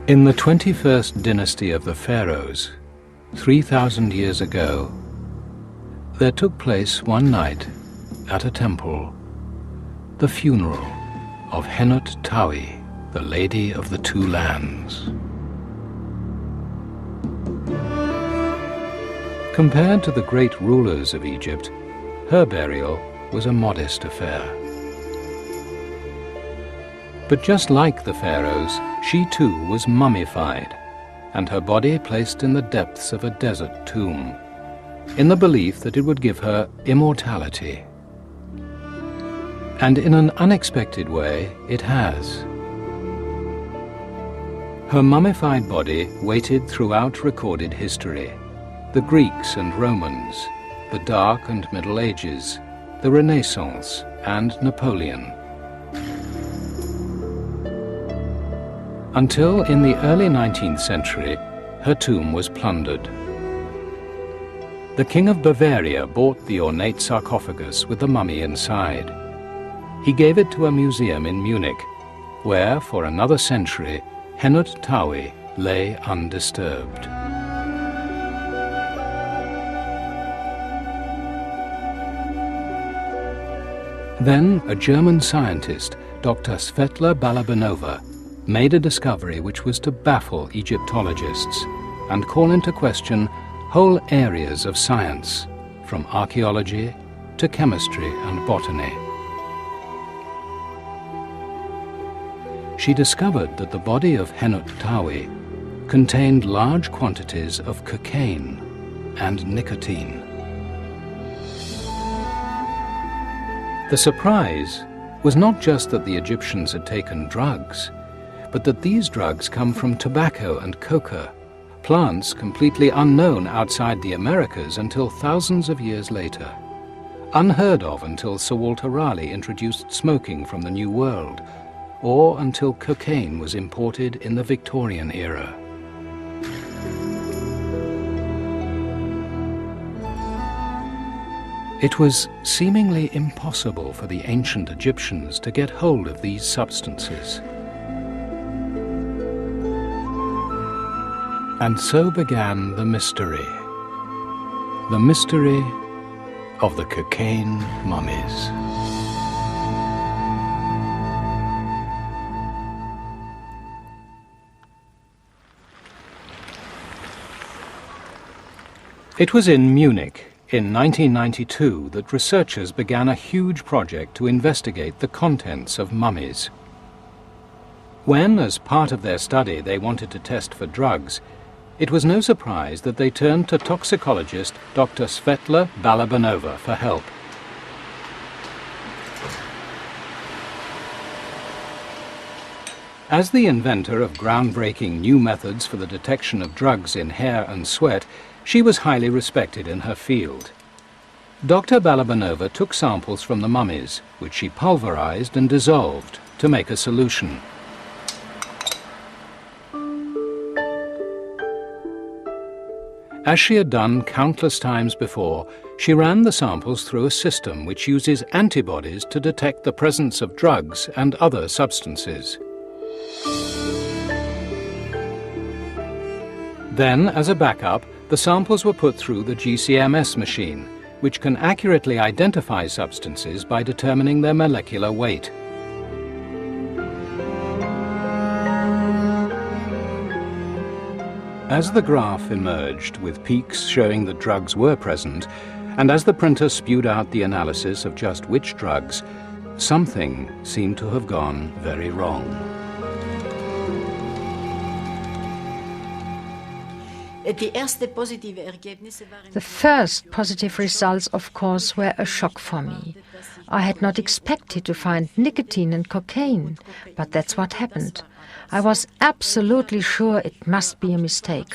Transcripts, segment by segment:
In the 21st dynasty of the Pharaohs, 3,000 years ago, there took place one night at a temple the funeral of Henut Tawi, the Lady of the Two Lands. Compared to the great rulers of Egypt, her burial was a modest affair. But just like the pharaohs, she too was mummified, and her body placed in the depths of a desert tomb, in the belief that it would give her immortality. And in an unexpected way, it has. Her mummified body waited throughout recorded history: the Greeks and Romans, the Dark and Middle Ages, the Renaissance, and Napoleon. Until in the early 19th century, her tomb was plundered. The King of Bavaria bought the ornate sarcophagus with the mummy inside. He gave it to a museum in Munich, where, for another century, Henut Tawi lay undisturbed. Then a German scientist, Dr. Svetla Balabanova, made a discovery which was to baffle Egyptologists and call into question whole areas of science, from archaeology to chemistry and botany. She discovered that the body of Henut Tawi contained large quantities of cocaine and nicotine. The surprise was not just that the Egyptians had taken drugs, but that these drugs come from tobacco and coca, plants completely unknown outside the Americas until thousands of years later, unheard of until Sir Walter Raleigh introduced smoking from the New World, or until cocaine was imported in the Victorian era. It was seemingly impossible for the ancient Egyptians to get hold of these substances. And so began the mystery of the cocaine mummies. It was in Munich in 1992 that researchers began a huge project to investigate the contents of mummies. When, as part of their study, they wanted to test for drugs, it was no surprise that they turned to toxicologist Dr. Svetla Balabanova for help. As the inventor of groundbreaking new methods for the detection of drugs in hair and sweat, she was highly respected in her field. Dr. Balabanova took samples from the mummies, which she pulverized and dissolved to make a solution. As she had done countless times before, she ran the samples through a system which uses antibodies to detect the presence of drugs and other substances. Then, as a backup, the samples were put through the GCMS machine, which can accurately identify substances by determining their molecular weight. As the graph emerged with peaks showing that drugs were present, and as the printer spewed out the analysis of just which drugs, something seemed to have gone very wrong. The first positive results, of course, were a shock for me. I had not expected to find nicotine and cocaine, but that's what happened. I was absolutely sure it must be a mistake.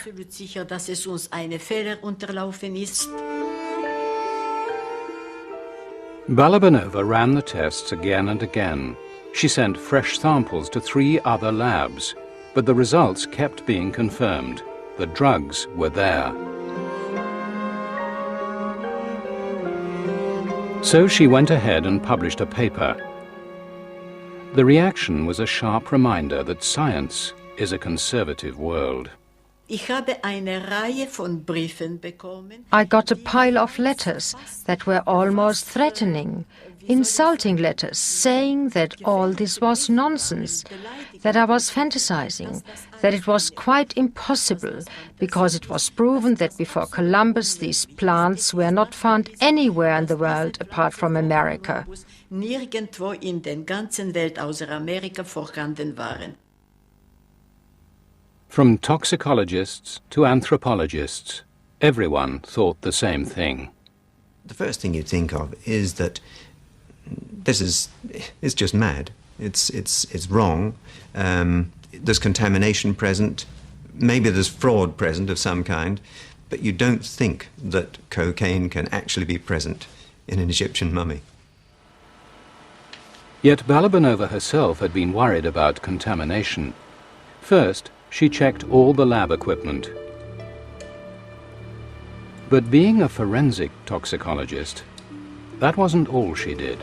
Balabanova ran the tests again and again. She sent fresh samples to 3 other labs, but the results kept being confirmed. The drugs were there. So she went ahead and published a paper. The reaction was a sharp reminder that science is a conservative world. I got a pile of letters that were almost threatening, insulting letters saying that all this was nonsense, that I was fantasizing, that it was quite impossible because it was proven that before Columbus these plants were not found anywhere in the world apart from America. Nirgendwo in der ganzen Welt außer Amerika vorhanden waren. From toxicologists to anthropologists, everyone thought the same thing. The first thing you think of is that it's just mad. It's wrong. There's contamination present. Maybe there's fraud present of some kind, but you don't think that cocaine can actually be present in an Egyptian mummy. Yet Balabanova herself had been worried about contamination. First, she checked all the lab equipment. But being a forensic toxicologist, that wasn't all she did.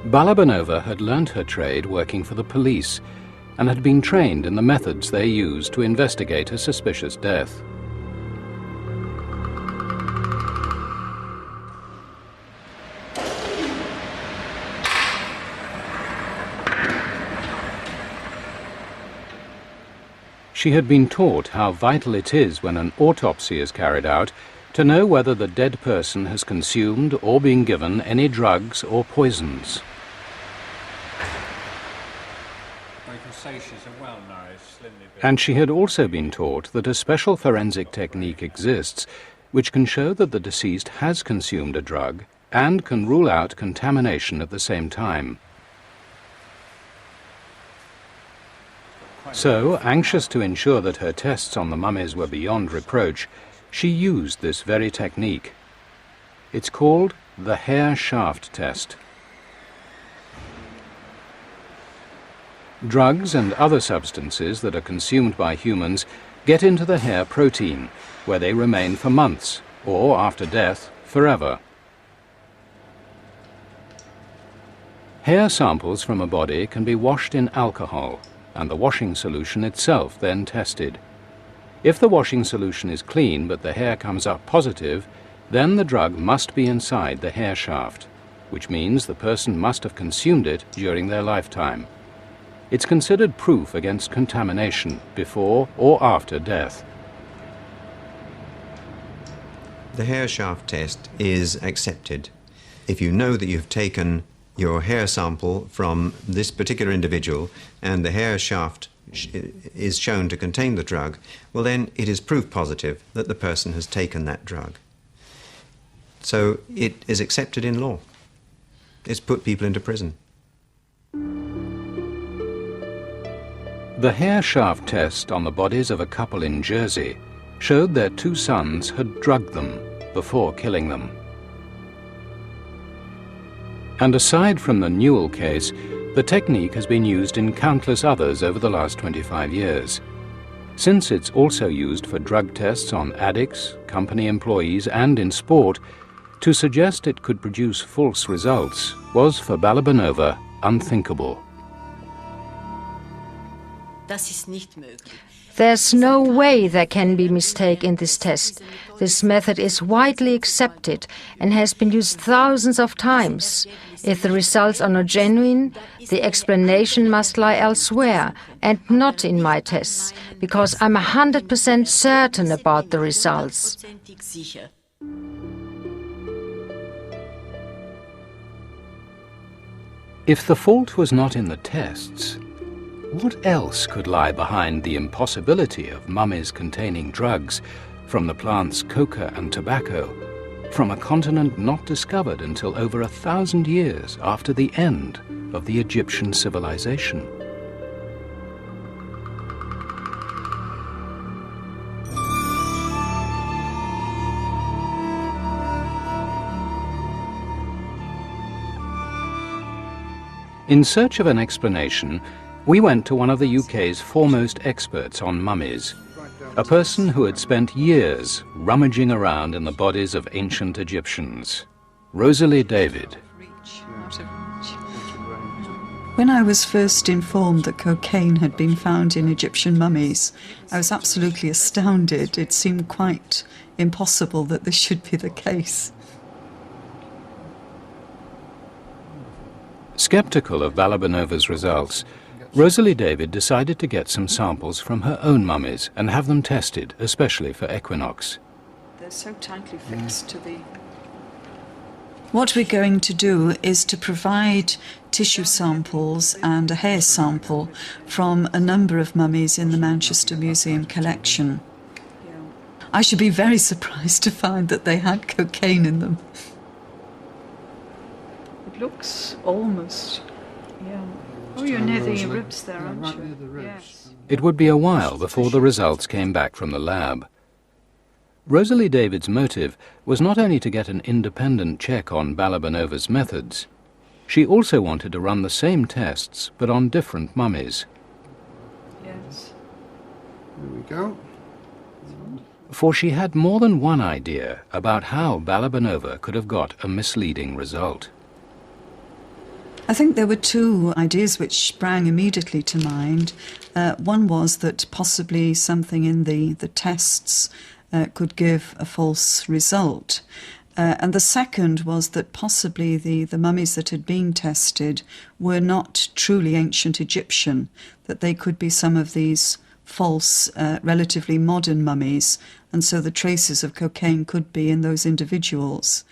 Balabanova had learnt her trade working for the police and had been trained in the methods they used to investigate a suspicious death. She had been taught how vital it is when an autopsy is carried out to know whether the dead person has consumed or been given any drugs or poisons. And she had also been taught that a special forensic technique exists which can show that the deceased has consumed a drug and can rule out contamination at the same time. So, anxious to ensure that her tests on the mummies were beyond reproach, she used this very technique. It's called the hair shaft test. Drugs and other substances that are consumed by humans get into the hair protein, where they remain for months, or after death, forever. Hair samples from a body can be washed in alcohol, and the washing solution itself then tested. If the washing solution is clean but the hair comes up positive, then the drug must be inside the hair shaft, which means the person must have consumed it during their lifetime. It's considered proof against contamination before or after death. The hair shaft test is accepted. If you know that you've taken your hair sample from this particular individual and the hair shaft is shown to contain the drug, well then it is proof positive that the person has taken that drug. So it is accepted in law. It's put people into prison. The hair shaft test on the bodies of a couple in Jersey showed their two sons had drugged them before killing them. And aside from the Newell case, the technique has been used in countless others over the last 25 years. Since it's also used for drug tests on addicts, company employees, and in sport, to suggest it could produce false results was for Balabanova unthinkable. Das ist nicht möglich. There's no way there can be mistake in this test. This method is widely accepted and has been used thousands of times. If the results are not genuine, the explanation must lie elsewhere and not in my tests, because I'm 100% certain about the results. If the fault was not in the tests, what else could lie behind the impossibility of mummies containing drugs from the plants coca and tobacco, from a continent not discovered until over 1,000 years after the end of the Egyptian civilization? In search of an explanation, we went to one of the UK's foremost experts on mummies, a person who had spent years rummaging around in the bodies of ancient Egyptians. Rosalie David. When I was first informed that cocaine had been found in Egyptian mummies, I was absolutely astounded. It seemed quite impossible that this should be the case. Skeptical of Balabanova's results, Rosalie David decided to get some samples from her own mummies and have them tested, especially for equinox. They're so tightly fixed to the... What we're going to do is to provide tissue samples and a hair sample from a number of mummies in the Manchester Museum collection. I should be very surprised to find that they had cocaine in them. It looks almost... Yeah. Oh, you're near the ribs there, aren't you? Yes. It would be a while before the results came back from the lab. Rosalie David's motive was not only to get an independent check on Balabanova's methods, she also wanted to run the same tests but on different mummies. Yes. There we go. For she had more than one idea about how Balabanova could have got a misleading result. I think there were two ideas which sprang immediately to mind. One was that possibly something in the tests could give a false result. And the second was that possibly the mummies that had been tested were not truly ancient Egyptian, that they could be some of these false, relatively modern mummies, and so the traces of cocaine could be in those individuals.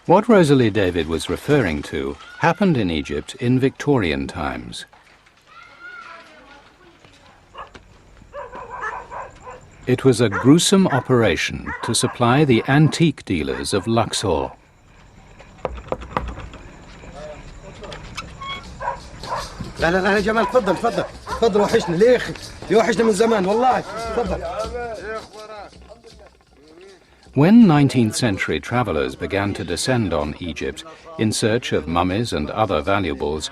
What Rosalie David was referring to happened in Egypt in Victorian times. It was a gruesome operation to supply the antique dealers of Luxor. لا لا لا جمال تفضل تفضل تفضل وحشنا ليه يا اخي وحشنا من زمان والله تفضل. When 19th century travelers began to descend on Egypt in search of mummies and other valuables,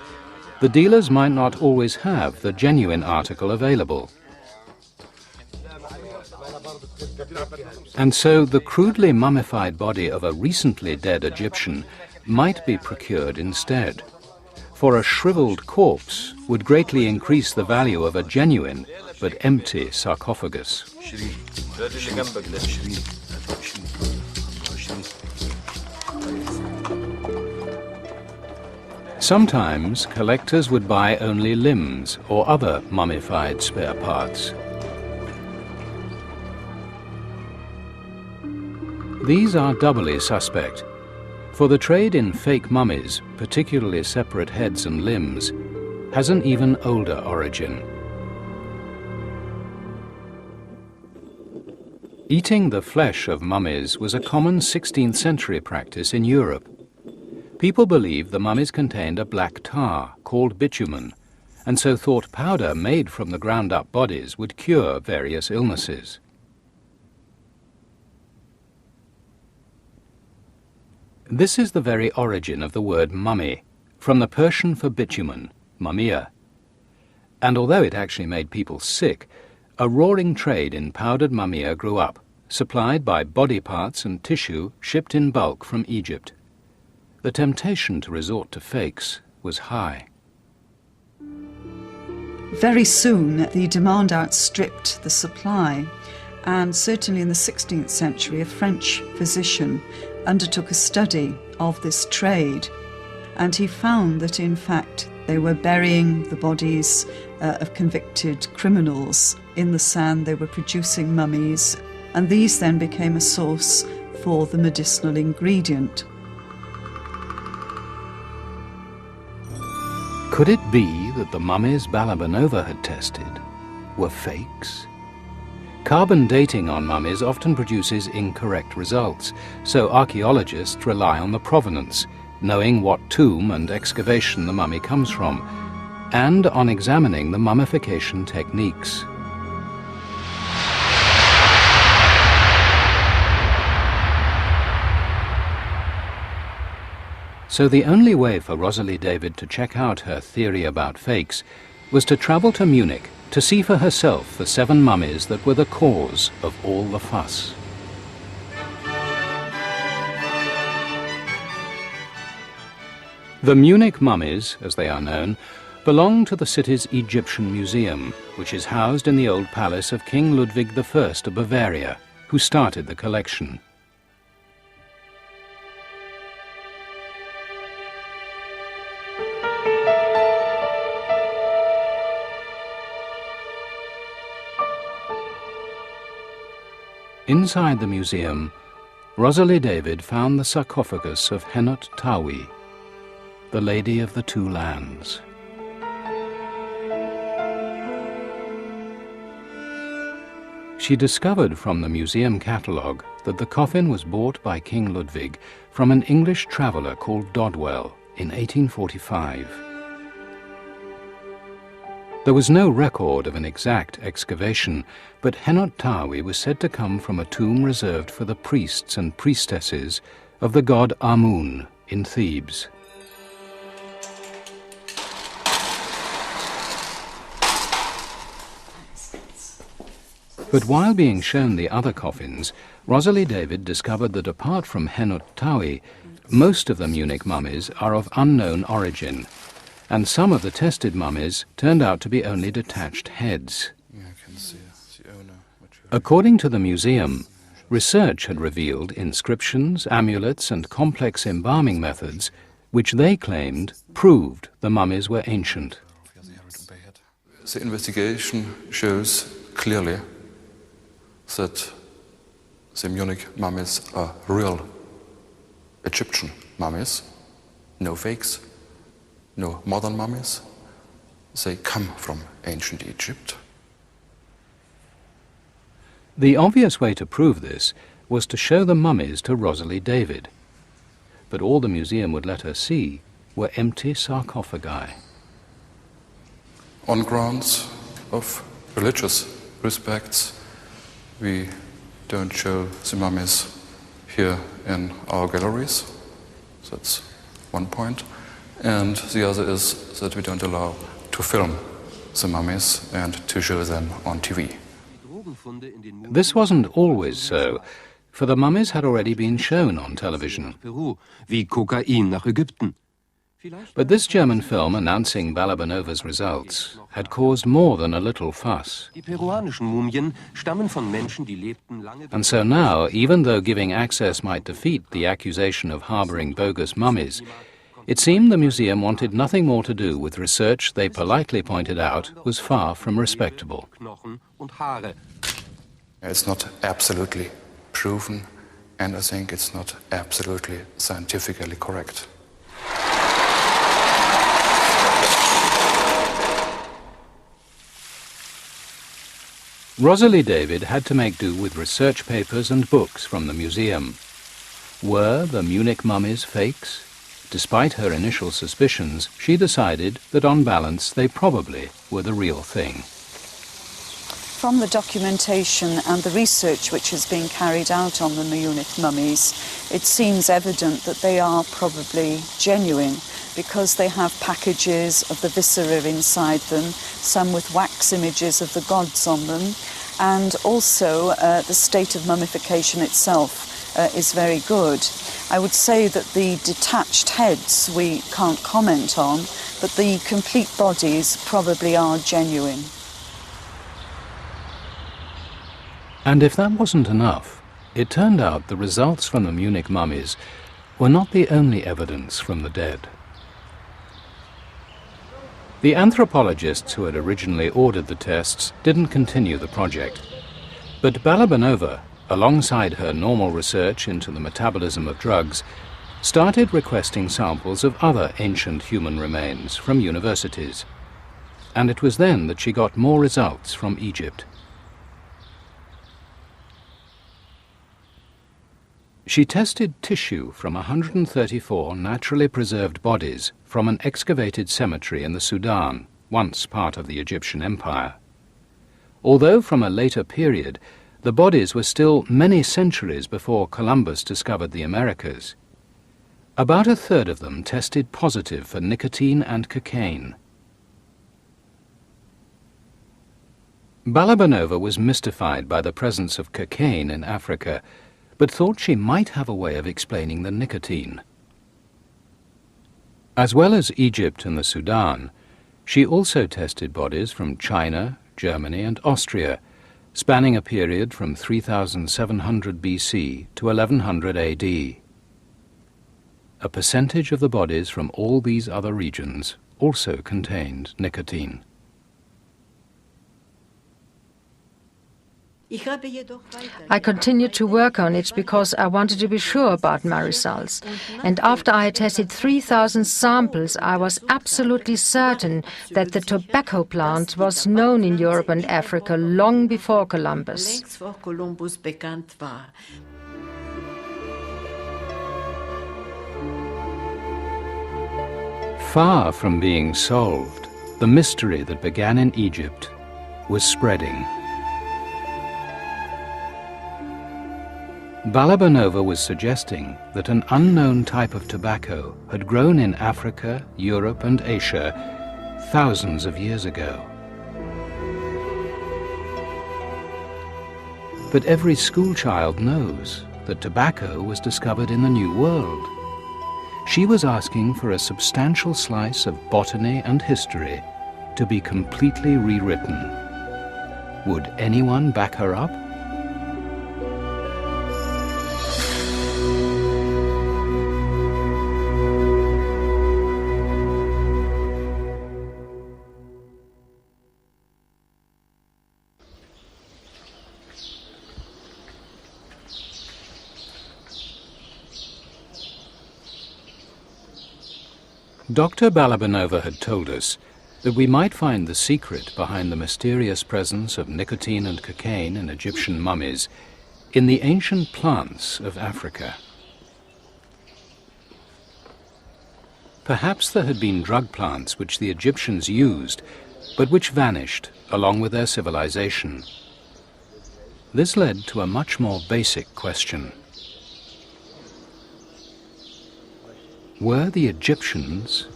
the dealers might not always have the genuine article available. And so the crudely mummified body of a recently dead Egyptian might be procured instead. For a shriveled corpse would greatly increase the value of a genuine but empty sarcophagus. Sometimes collectors would buy only limbs or other mummified spare parts. These are doubly suspect, for the trade in fake mummies, particularly separate heads and limbs, has an even older origin. Eating the flesh of mummies was a common 16th century practice in Europe. People believed the mummies contained a black tar called bitumen, and so thought powder made from the ground-up bodies would cure various illnesses. This is the very origin of the word mummy, from the Persian for bitumen, mumia. And although it actually made people sick, a roaring trade in powdered mumia grew up, supplied by body parts and tissue shipped in bulk from Egypt. The temptation to resort to fakes was high. Very soon, the demand outstripped the supply, and certainly in the 16th century, a French physician undertook a study of this trade, and he found that in fact they were burying the bodies of convicted criminals in the sand. They were producing mummies, and these then became a source for the medicinal ingredient. Could it be that the mummies Balabanova had tested were fakes? Carbon dating on mummies often produces incorrect results, so archaeologists rely on the provenance, knowing what tomb and excavation the mummy comes from, and on examining the mummification techniques. So the only way for Rosalie David to check out her theory about fakes was to travel to Munich to see for herself the 7 mummies that were the cause of all the fuss. The Munich mummies, as they are known, belong to the city's Egyptian Museum, which is housed in the old palace of King Ludwig I of Bavaria, who started the collection. Inside the museum, Rosalie David found the sarcophagus of Henot Tawi, the Lady of the Two Lands. She discovered from the museum catalogue that the coffin was bought by King Ludwig from an English traveller called Dodwell in 1845. There was no record of an exact excavation, but Henot Tawi was said to come from a tomb reserved for the priests and priestesses of the god Amun in Thebes. But while being shown the other coffins, Rosalie David discovered that apart from Henot Tawi, most of the Munich mummies are of unknown origin, and some of the tested mummies turned out to be only detached heads. According to the museum, research had revealed inscriptions, amulets and complex embalming methods which they claimed proved the mummies were ancient. The investigation shows clearly that the Munich mummies are real Egyptian mummies, no fakes, no modern mummies. They come from ancient Egypt. The obvious way to prove this was to show the mummies to Rosalie David, but all the museum would let her see were empty sarcophagi. On grounds of religious respects, we don't show the mummies here in our galleries. That's one point. And the other is that we don't allow to film the mummies and to show them on TV. This wasn't always so, for the mummies had already been shown on television. But this German film announcing Balabanova's results had caused more than a little fuss. And so now, even though giving access might defeat the accusation of harboring bogus mummies, it seemed the museum wanted nothing more to do with research they politely pointed out was far from respectable. It's not absolutely proven, and I think it's not absolutely scientifically correct. Rosalie David had to make do with research papers and books from the museum. Were the Munich mummies fakes? Despite her initial suspicions, she decided that on balance they probably were the real thing. From the documentation and the research which is being carried out on the Munich mummies, it seems evident that they are probably genuine, because they have packages of the viscera inside them, some with wax images of the gods on them, and also the state of mummification itself is very good. I would say that the detached heads we can't comment on, but the complete bodies probably are genuine. And if that wasn't enough, it turned out the results from the Munich mummies were not the only evidence from the dead. The anthropologists who had originally ordered the tests didn't continue the project, but Balabanova, alongside her normal research into the metabolism of drugs, started requesting samples of other ancient human remains from universities, and it was then that she got more results from Egypt. She tested tissue from 134 naturally preserved bodies from an excavated cemetery in the Sudan, once part of the Egyptian Empire. Although from a later period, the bodies were still many centuries before Columbus discovered the Americas. About a third of them tested positive for nicotine and cocaine. Balabanova was mystified by the presence of cocaine in Africa, but thought she might have a way of explaining the nicotine. As well as Egypt and the Sudan, she also tested bodies from China, Germany and Austria, spanning a period from 3700 BC to 1100 AD. A percentage of the bodies from all these other regions also contained nicotine. I continued to work on it because I wanted to be sure about my results. And after I had tested 3,000 samples, I was absolutely certain that the tobacco plant was known in Europe and Africa long before Columbus. Far from being solved, the mystery that began in Egypt was spreading. Balabanova was suggesting that an unknown type of tobacco had grown in Africa, Europe and Asia thousands of years ago. But every schoolchild knows that tobacco was discovered in the New World. She was asking for a substantial slice of botany and history to be completely rewritten. Would anyone back her up? Dr. Balabanova had told us that we might find the secret behind the mysterious presence of nicotine and cocaine in Egyptian mummies in the ancient plants of Africa. Perhaps there had been drug plants which the Egyptians used, but which vanished along with their civilization. This led to a much more basic question. Were the Egyptians,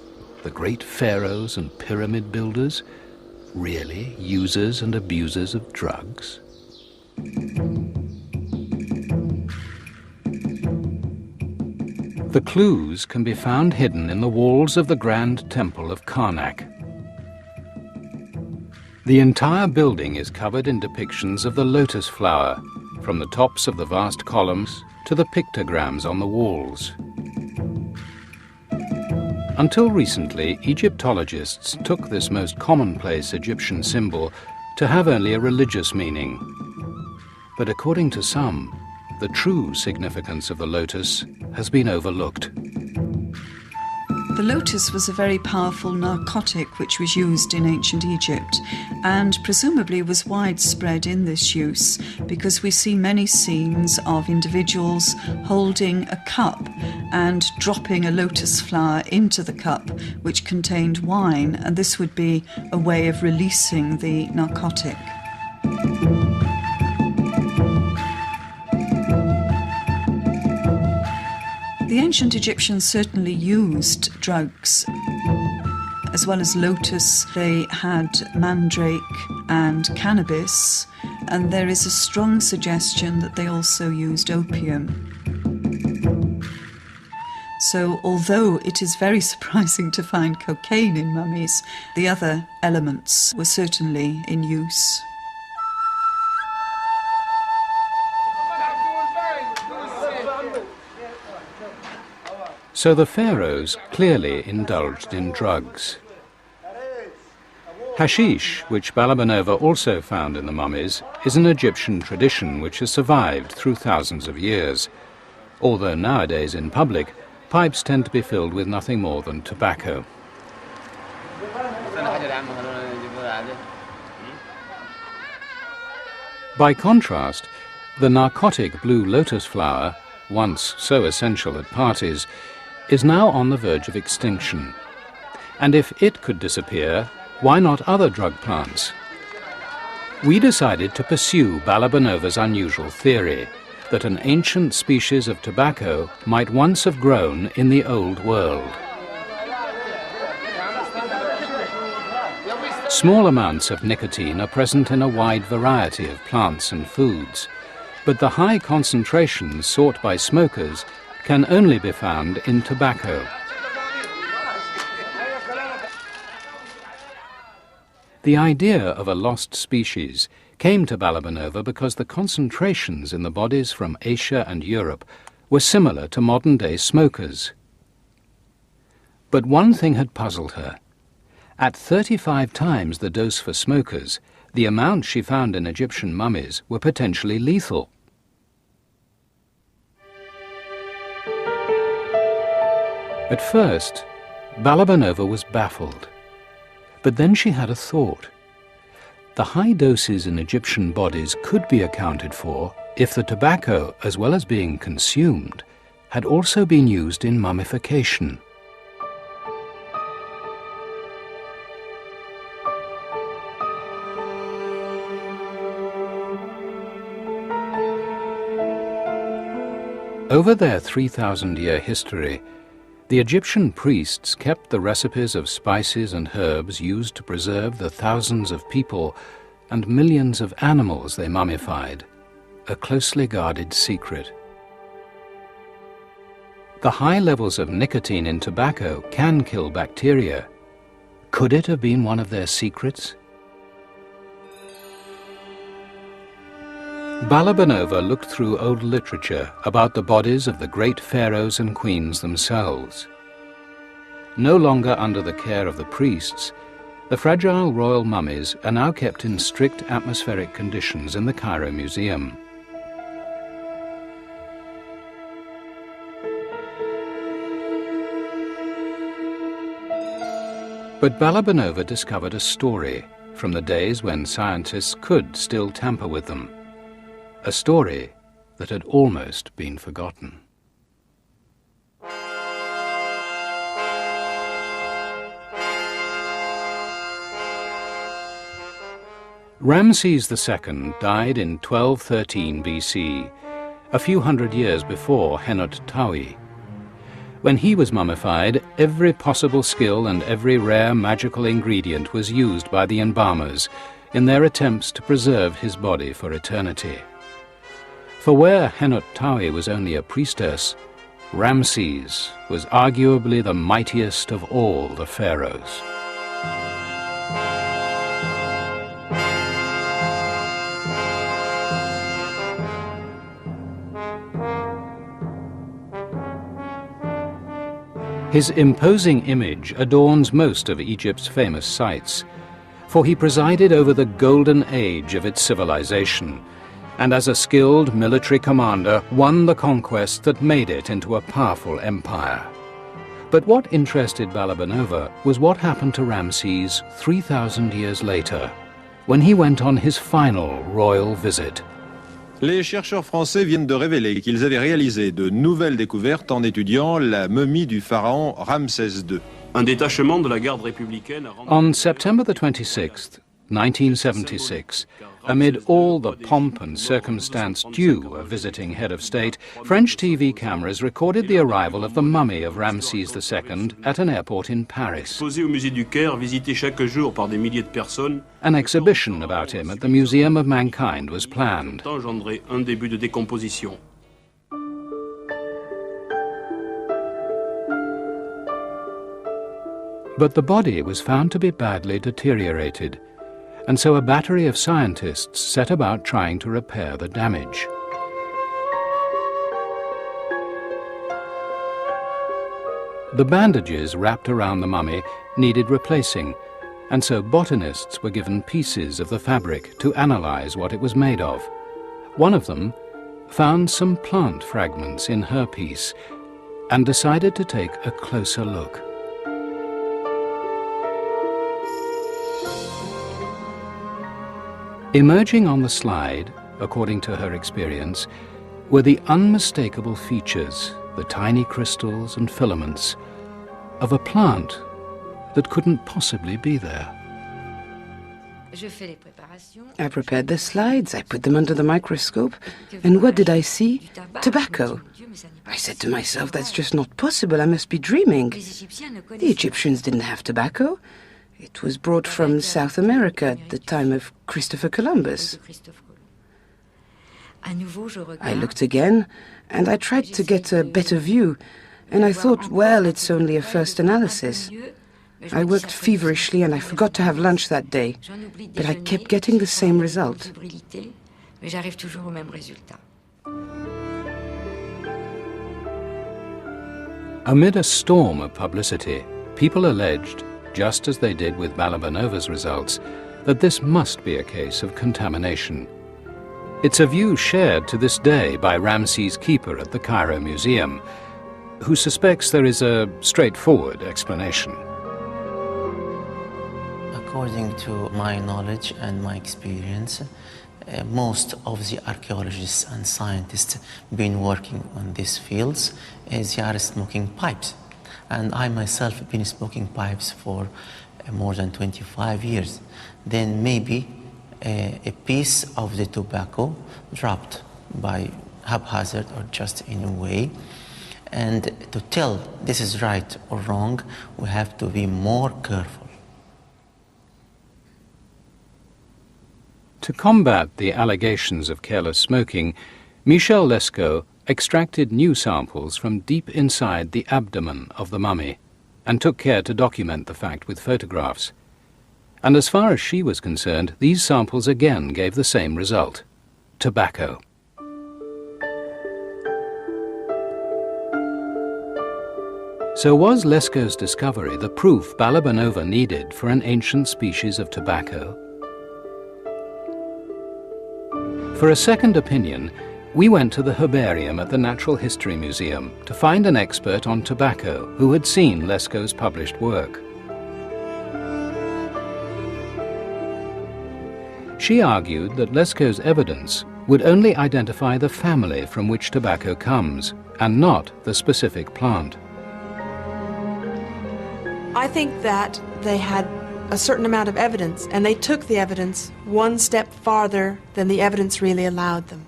the great pharaohs and pyramid builders, really users and abusers of drugs? The clues can be found hidden in the walls of the Grand Temple of Karnak. The entire building is covered in depictions of the lotus flower, from the tops of the vast columns to the pictograms on the walls. Until recently, Egyptologists took this most commonplace Egyptian symbol to have only a religious meaning. But according to some, the true significance of the lotus has been overlooked. The lotus was a very powerful narcotic which was used in ancient Egypt and presumably was widespread in this use because we see many scenes of individuals holding a cup and dropping a lotus flower into the cup which contained wine, and this would be a way of releasing the narcotic. The ancient Egyptians certainly used drugs. As well as lotus, they had mandrake and cannabis, and there is a strong suggestion that they also used opium. So although it is very surprising to find cocaine in mummies, the other elements were certainly in use. So the pharaohs clearly indulged in drugs. Hashish, which Balabanova also found in the mummies, is an Egyptian tradition which has survived through thousands of years. Although nowadays in public, pipes tend to be filled with nothing more than tobacco. By contrast, the narcotic blue lotus flower, once so essential at parties, is now on the verge of extinction. And if it could disappear, why not other drug plants? We decided to pursue Balabanova's unusual theory that an ancient species of tobacco might once have grown in the Old World. Small amounts of nicotine are present in a wide variety of plants and foods, but the high concentrations sought by smokers can only be found in tobacco. The idea of a lost species came to Balabanova because the concentrations in the bodies from Asia and Europe were similar to modern-day smokers. But one thing had puzzled her. At 35 times the dose for smokers, the amounts she found in Egyptian mummies were potentially lethal. At first, Balabanova was baffled. But then she had a thought. The high doses in Egyptian bodies could be accounted for if the tobacco, as well as being consumed, had also been used in mummification. Over their 3,000-year history, the Egyptian priests kept the recipes of spices and herbs used to preserve the thousands of people and millions of animals they mummified, a closely guarded secret. The high levels of nicotine in tobacco can kill bacteria. Could it have been one of their secrets? Balabanova looked through old literature about the bodies of the great pharaohs and queens themselves. No longer under the care of the priests, the fragile royal mummies are now kept in strict atmospheric conditions in the Cairo Museum. But Balabanova discovered a story from the days when scientists could still tamper with them. A story that had almost been forgotten. Ramses II died in 1213 BC, a few hundred years before Henut Tawi. When he was mummified, every possible skill and every rare magical ingredient was used by the embalmers in their attempts to preserve his body for eternity. For where Henut Tawi was only a priestess, Ramses was arguably the mightiest of all the pharaohs. His imposing image adorns most of Egypt's famous sites, for he presided over the golden age of its civilization, and as a skilled military commander won the conquest that made it into a powerful empire. But what interested Balabanova was what happened to Ramses 3,000 years later, when he went on his final royal visit. Les chercheurs français viennent de révéler qu'ils avaient réalisé de nouvelles découvertes en étudiant la momie du pharaon Ramsès II. Un détachement de la garde républicaine a rendu... On September the 26th, 1976, amid all the pomp and circumstance due a visiting head of state, French TV cameras recorded the arrival of the mummy of Ramses II at an airport in Paris. Posé au musée du Caire, visité chaque jour par des milliers de personnes. An exhibition about him at the Museum of Mankind was planned. Engendré un début de décomposition. But the body was found to be badly deteriorated, and so a battery of scientists set about trying to repair the damage. The bandages wrapped around the mummy needed replacing, and so botanists were given pieces of the fabric to analyze what it was made of. One of them found some plant fragments in her piece and decided to take a closer look. Emerging on the slide, according to her experience, were the unmistakable features, the tiny crystals and filaments, of a plant that couldn't possibly be there. I prepared the slides, I put them under the microscope, and what did I see? Tobacco. I said to myself, that's just not possible, I must be dreaming. The Egyptians didn't have tobacco. It was brought from South America at the time of Christopher Columbus. I looked again, and I tried to get a better view, and I thought, well, it's only a first analysis. I worked feverishly and I forgot to have lunch that day, but I kept getting the same result. Amid a storm of publicity, people alleged, just as they did with Balabanova's results, that this must be a case of contamination. It's a view shared to this day by Ramses' keeper at the Cairo Museum, who suspects there is a straightforward explanation. According to my knowledge and my experience, most of the archaeologists and scientists been working on these fields, they are smoking pipes. And I myself have been smoking pipes for more than 25 years. Then maybe a piece of the tobacco dropped by haphazard or just in a way. And to tell this is right or wrong, we have to be more careful. To combat the allegations of careless smoking, Michel Lescaut extracted new samples from deep inside the abdomen of the mummy and took care to document the fact with photographs. And as far as she was concerned, these samples again gave the same result: tobacco. So was Lescaut's discovery the proof Balabanova needed for an ancient species of tobacco? For a second opinion, we went to the herbarium at the Natural History Museum to find an expert on tobacco who had seen Lescaut's published work. She argued that Lescaut's evidence would only identify the family from which tobacco comes, and not the specific plant. I think that they had a certain amount of evidence, and they took the evidence one step farther than the evidence really allowed them.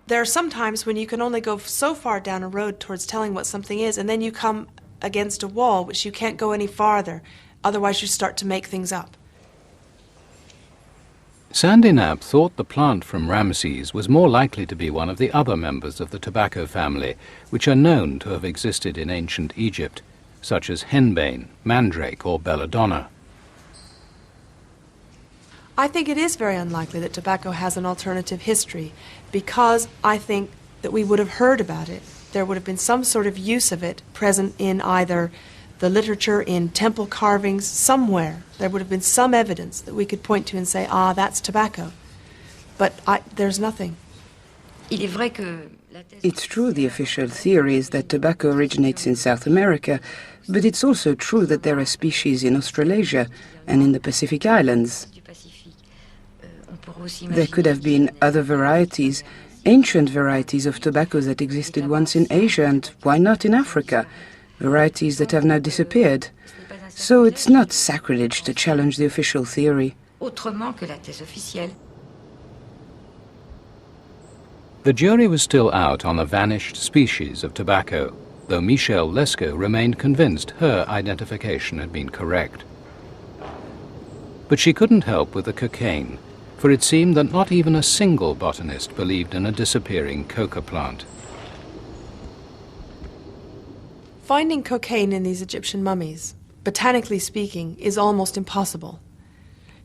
There are some times when you can only go so far down a road towards telling what something is, and then you come against a wall which you can't go any farther, otherwise you start to make things up. Sandy Knapp thought the plant from Ramses was more likely to be one of the other members of the tobacco family, which are known to have existed in ancient Egypt, such as henbane, mandrake or belladonna. I think it is very unlikely that tobacco has an alternative history, because I think that we would have heard about it. There would have been some sort of use of it present in either the literature, in temple carvings, somewhere. There would have been some evidence that we could point to and say, ah, that's tobacco. But there's nothing. It's true the official theory is that tobacco originates in South America, but it's also true that there are species in Australasia and in the Pacific Islands. There could have been other varieties, ancient varieties of tobacco that existed once in Asia, and why not in Africa? Varieties that have now disappeared. So it's not sacrilege to challenge the official theory. The jury was still out on a vanished species of tobacco, though Michel Lescaut remained convinced her identification had been correct. But she couldn't help with the cocaine, for it seemed that not even a single botanist believed in a disappearing coca plant. Finding cocaine in these Egyptian mummies, botanically speaking, is almost impossible.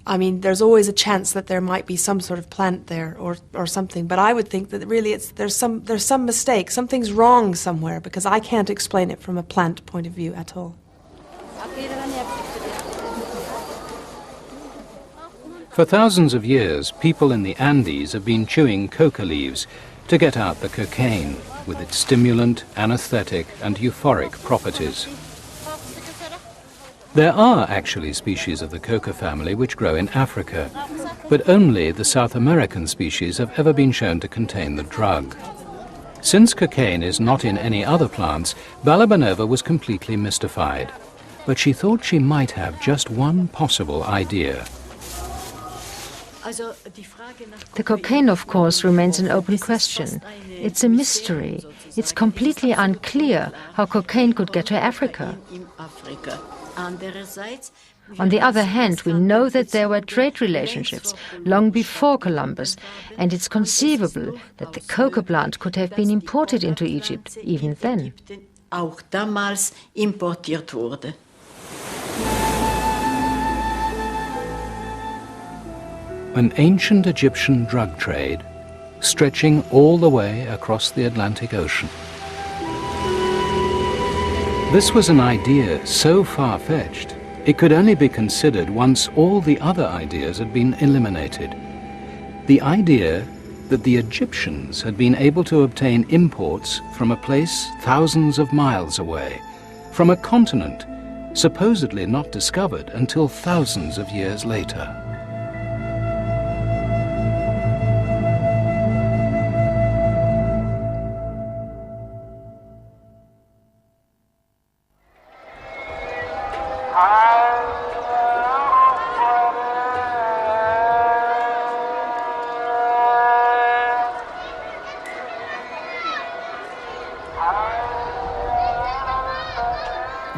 I mean, there's always a chance that there might be some sort of plant there or something, but I would think that really there's some mistake, something's wrong somewhere, because I can't explain it from a plant point of view at all. For thousands of years, people in the Andes have been chewing coca leaves to get out the cocaine, with its stimulant, anesthetic, and euphoric properties. There are actually species of the coca family which grow in Africa, but only the South American species have ever been shown to contain the drug. Since cocaine is not in any other plants, Balabanova was completely mystified, but she thought she might have just one possible idea. The cocaine, of course, remains an open question. It's a mystery. It's completely unclear how cocaine could get to Africa. On the other hand, we know that there were trade relationships long before Columbus, and it's conceivable that the cocoa plant could have been imported into Egypt even then. Auch damals importiert wurde. An ancient Egyptian drug trade stretching all the way across the Atlantic Ocean. This was an idea so far-fetched, it could only be considered once all the other ideas had been eliminated. The idea that the Egyptians had been able to obtain imports from a place thousands of miles away, from a continent supposedly not discovered until thousands of years later.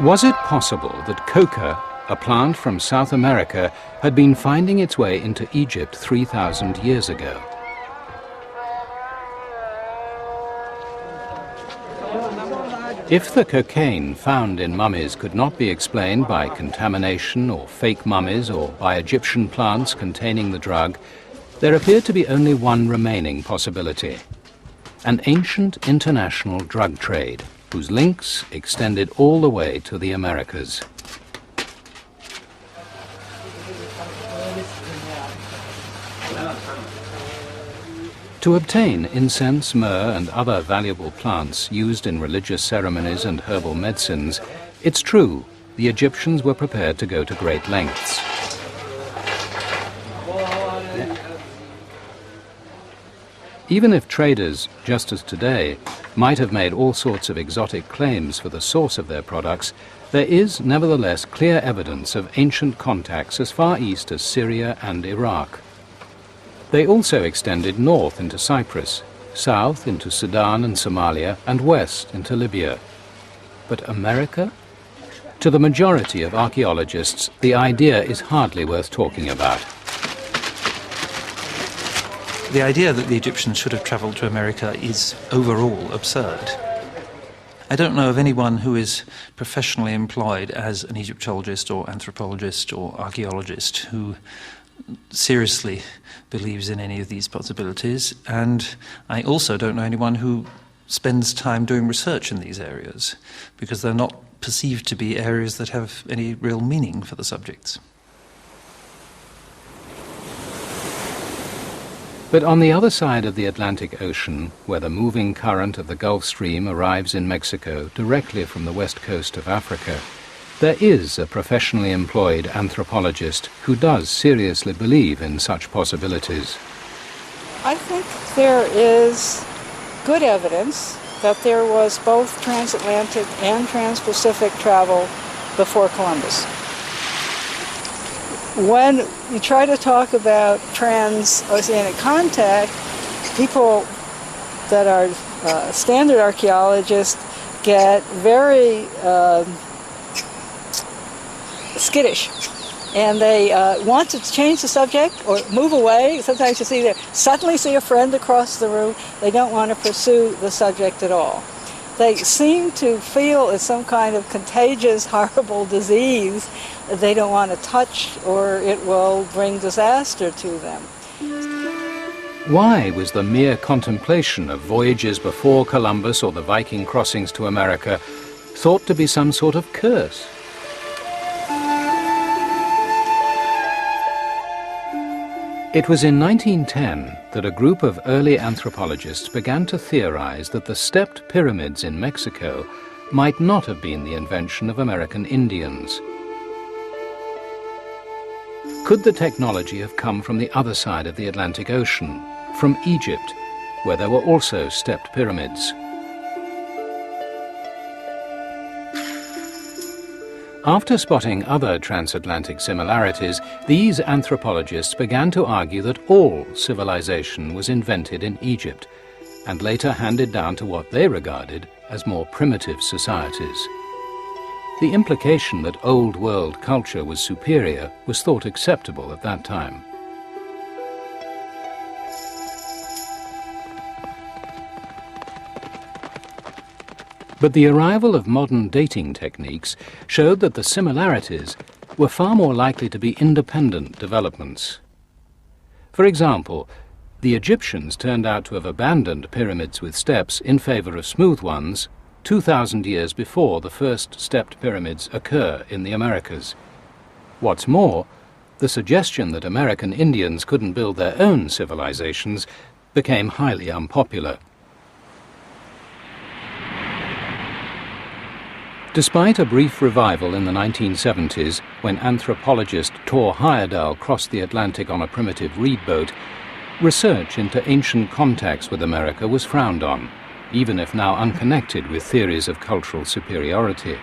Was it possible that coca, a plant from South America, had been finding its way into Egypt 3,000 years ago? If the cocaine found in mummies could not be explained by contamination or fake mummies or by Egyptian plants containing the drug, there appeared to be only one remaining possibility: an ancient international drug trade, whose links extended all the way to the Americas. To obtain incense, myrrh and other valuable plants used in religious ceremonies and herbal medicines, it's true, the Egyptians were prepared to go to great lengths. Even if traders, just as today, might have made all sorts of exotic claims for the source of their products, there is nevertheless clear evidence of ancient contacts as far east as Syria and Iraq. They also extended north into Cyprus, south into Sudan and Somalia, and west into Libya. But America? To the majority of archaeologists, the idea is hardly worth talking about. The idea that the Egyptians should have travelled to America is overall absurd. I don't know of anyone who is professionally employed as an Egyptologist or anthropologist or archaeologist who seriously believes in any of these possibilities, and I also don't know anyone who spends time doing research in these areas, because they're not perceived to be areas that have any real meaning for the subjects. But on the other side of the Atlantic Ocean, where the moving current of the Gulf Stream arrives in Mexico directly from the west coast of Africa, there is a professionally employed anthropologist who does seriously believe in such possibilities. I think there is good evidence that there was both transatlantic and trans-Pacific travel before Columbus. When you try to talk about transoceanic contact, people that are standard archaeologists get very skittish, and they want to change the subject or move away. Sometimes you suddenly see a friend across the room. They don't want to pursue the subject at all. They seem to feel it's some kind of contagious, horrible disease that they don't want to touch, or it will bring disaster to them. Why was the mere contemplation of voyages before Columbus or the Viking crossings to America thought to be some sort of curse? It was in 1910 that a group of early anthropologists began to theorize that the stepped pyramids in Mexico might not have been the invention of American Indians. Could the technology have come from the other side of the Atlantic Ocean, from Egypt, where there were also stepped pyramids? After spotting other transatlantic similarities, these anthropologists began to argue that all civilization was invented in Egypt, and later handed down to what they regarded as more primitive societies. The implication that old world culture was superior was thought acceptable at that time. But the arrival of modern dating techniques showed that the similarities were far more likely to be independent developments. For example, the Egyptians turned out to have abandoned pyramids with steps in favor of smooth ones 2,000 years before the first stepped pyramids occur in the Americas. What's more, the suggestion that American Indians couldn't build their own civilizations became highly unpopular. Despite a brief revival in the 1970s, when anthropologist Thor Heyerdahl crossed the Atlantic on a primitive reed boat, research into ancient contacts with America was frowned on, even if now unconnected with theories of cultural superiority.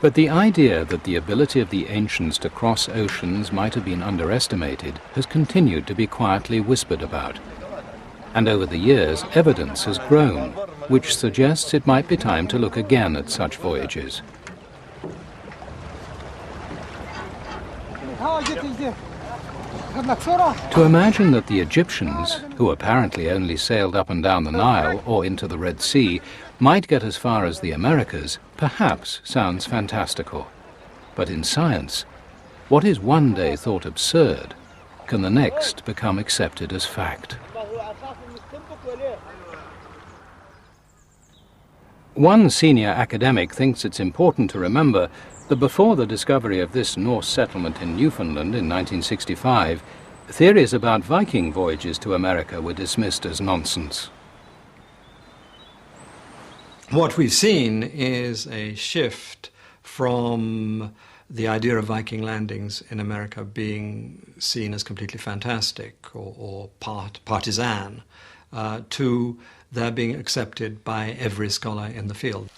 But the idea that the ability of the ancients to cross oceans might have been underestimated has continued to be quietly whispered about. And over the years, evidence has grown, which suggests it might be time to look again at such voyages. To imagine that the Egyptians, who apparently only sailed up and down the Nile or into the Red Sea, might get as far as the Americas perhaps sounds fantastical. But in science, what is one day thought absurd can the next become accepted as fact. One senior academic thinks it's important to remember that before the discovery of this Norse settlement in Newfoundland in 1965, theories about Viking voyages to America were dismissed as nonsense. What we've seen is a shift from the idea of Viking landings in America being seen as completely fantastic or partisan to their being accepted by every scholar in the field.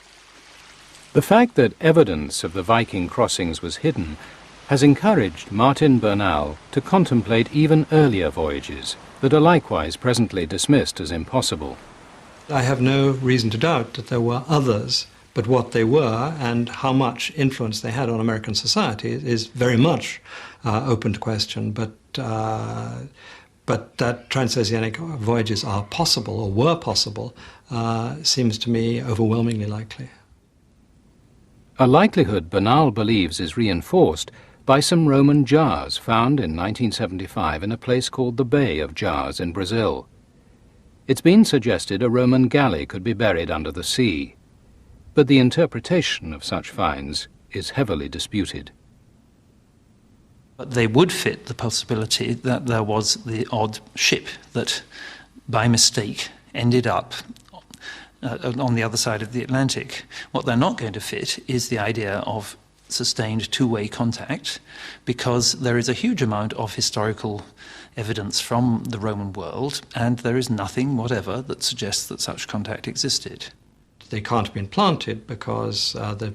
The fact that evidence of the Viking crossings was hidden has encouraged Martin Bernal to contemplate even earlier voyages that are likewise presently dismissed as impossible. I have no reason to doubt that there were others, but what they were and how much influence they had on American society is very much open to question. But that transoceanic voyages are possible or were possible seems to me overwhelmingly likely. A likelihood Bernal believes is reinforced by some Roman jars found in 1975 in a place called the Bay of Jars in Brazil. It's been suggested a Roman galley could be buried under the sea, but the interpretation of such finds is heavily disputed. But they would fit the possibility that there was the odd ship that, by mistake, ended up on the other side of the Atlantic. What they're not going to fit is the idea of sustained two-way contact, because there is a huge amount of historical evidence from the Roman world, and there is nothing whatever that suggests that such contact existed. They can't have been planted because the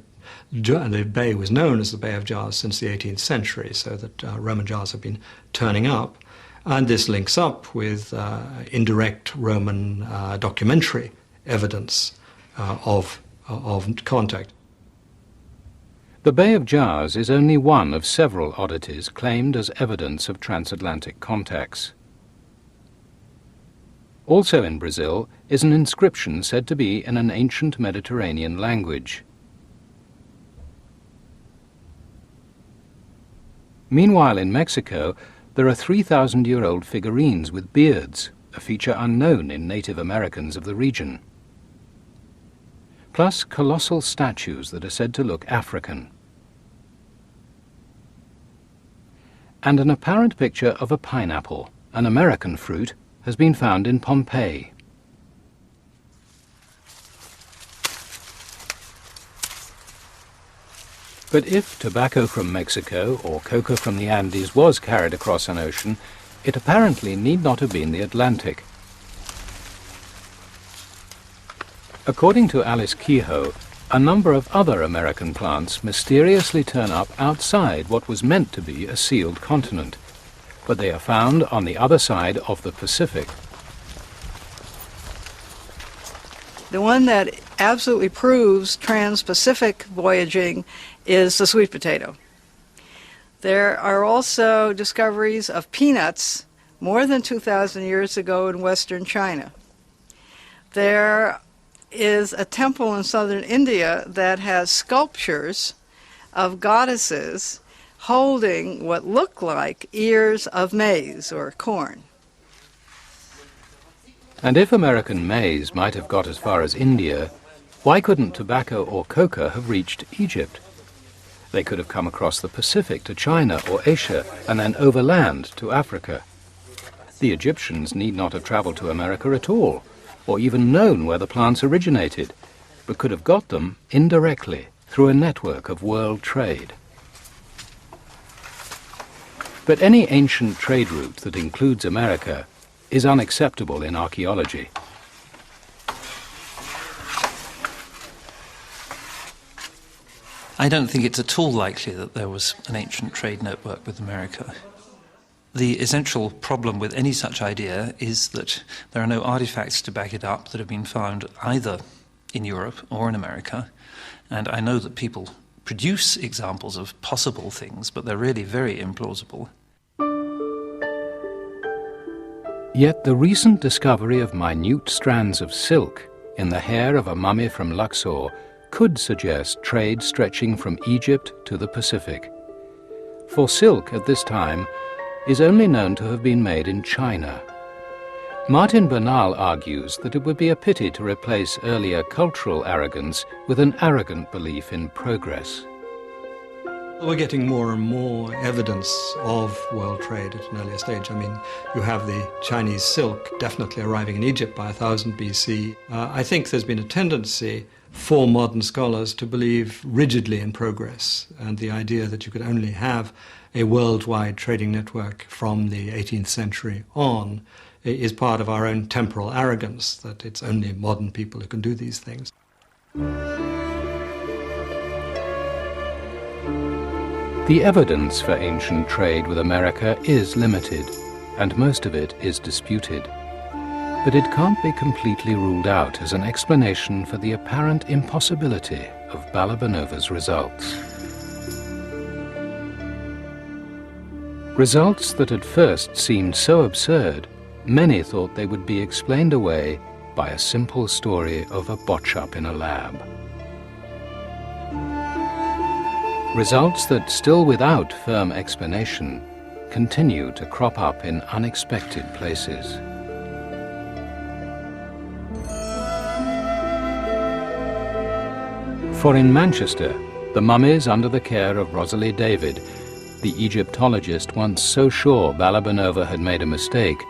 bay was known as the Bay of Jars since the 18th century, so that Roman jars have been turning up. And this links up with indirect Roman documentary evidence of contact. The Bay of Jars is only one of several oddities claimed as evidence of transatlantic contacts. Also in Brazil is an inscription said to be in an ancient Mediterranean language. Meanwhile, in Mexico, there are 3,000-year-old figurines with beards, a feature unknown in Native Americans of the region. Plus colossal statues that are said to look African. And an apparent picture of a pineapple, an American fruit, has been found in Pompeii. But if tobacco from Mexico or coca from the Andes was carried across an ocean, it apparently need not have been the Atlantic. According to Alice Kehoe, a number of other American plants mysteriously turn up outside what was meant to be a sealed continent. but they are found on the other side of the Pacific. The one that absolutely proves trans-Pacific voyaging is the sweet potato. There are also discoveries of peanuts more than 2,000 years ago in western China. There is a temple in southern India that has sculptures of goddesses holding what look like ears of maize or corn. And if American maize might have got as far as India, why couldn't tobacco or coca have reached Egypt? They could have come across the Pacific to China or Asia and then overland to Africa. The Egyptians need not have traveled to America at all, or even known where the plants originated, but could have got them indirectly through a network of world trade. But any ancient trade route that includes America is unacceptable in archaeology. I don't think it's at all likely that there was an ancient trade network with America. The essential problem with any such idea is that there are no artifacts to back it up that have been found either in Europe or in America, and I know that people produce examples of possible things, but they're really very implausible. Yet the recent discovery of minute strands of silk in the hair of a mummy from Luxor could suggest trade stretching from Egypt to the Pacific. For silk at this time is only known to have been made in China. Martin Bernal argues that it would be a pity to replace earlier cultural arrogance with an arrogant belief in progress. We're getting more and more evidence of world trade at an earlier stage. I mean, you have the Chinese silk definitely arriving in Egypt by 1000 BC. I think there's been a tendency for modern scholars to believe rigidly in progress, and the idea that you could only have a worldwide trading network from the 18th century on is part of our own temporal arrogance, that it's only modern people who can do these things. The evidence for ancient trade with America is limited, and most of it is disputed. But it can't be completely ruled out as an explanation for the apparent impossibility of Balabanova's results. Results that at first seemed so absurd, many thought they would be explained away by a simple story of a botch-up in a lab. Results that, still without firm explanation, continue to crop up in unexpected places. For in Manchester, the mummies under the care of Rosalie David, the Egyptologist once so sure Balabanova had made a mistake,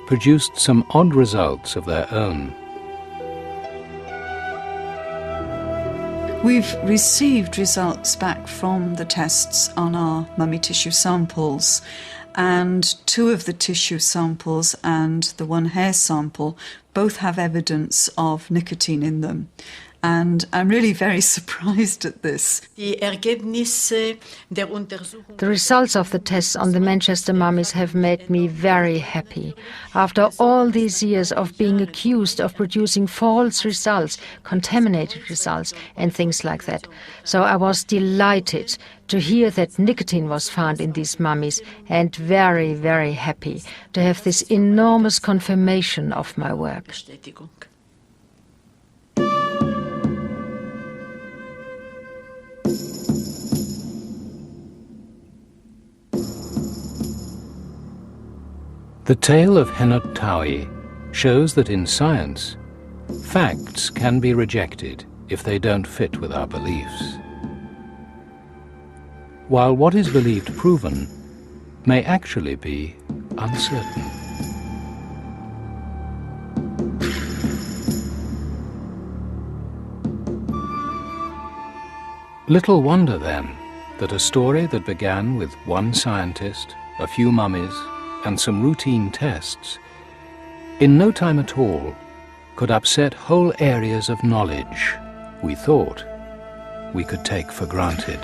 produced some odd results of their own. We've received results back from the tests on our mummy tissue samples, and 2 of the tissue samples and the 1 hair sample both have evidence of nicotine in them. And I'm really very surprised at this. The results of the tests on the Manchester mummies have made me very happy. After all these years of being accused of producing false results, contaminated results, and things like that. So I was delighted to hear that nicotine was found in these mummies, and very, very happy to have this enormous confirmation of my work. The tale of Henut Tawi shows that in science, facts can be rejected if they don't fit with our beliefs, while what is believed proven may actually be uncertain. Little wonder, then, that a story that began with 1 scientist, a few mummies, and some routine tests, in no time at all could upset whole areas of knowledge we thought we could take for granted.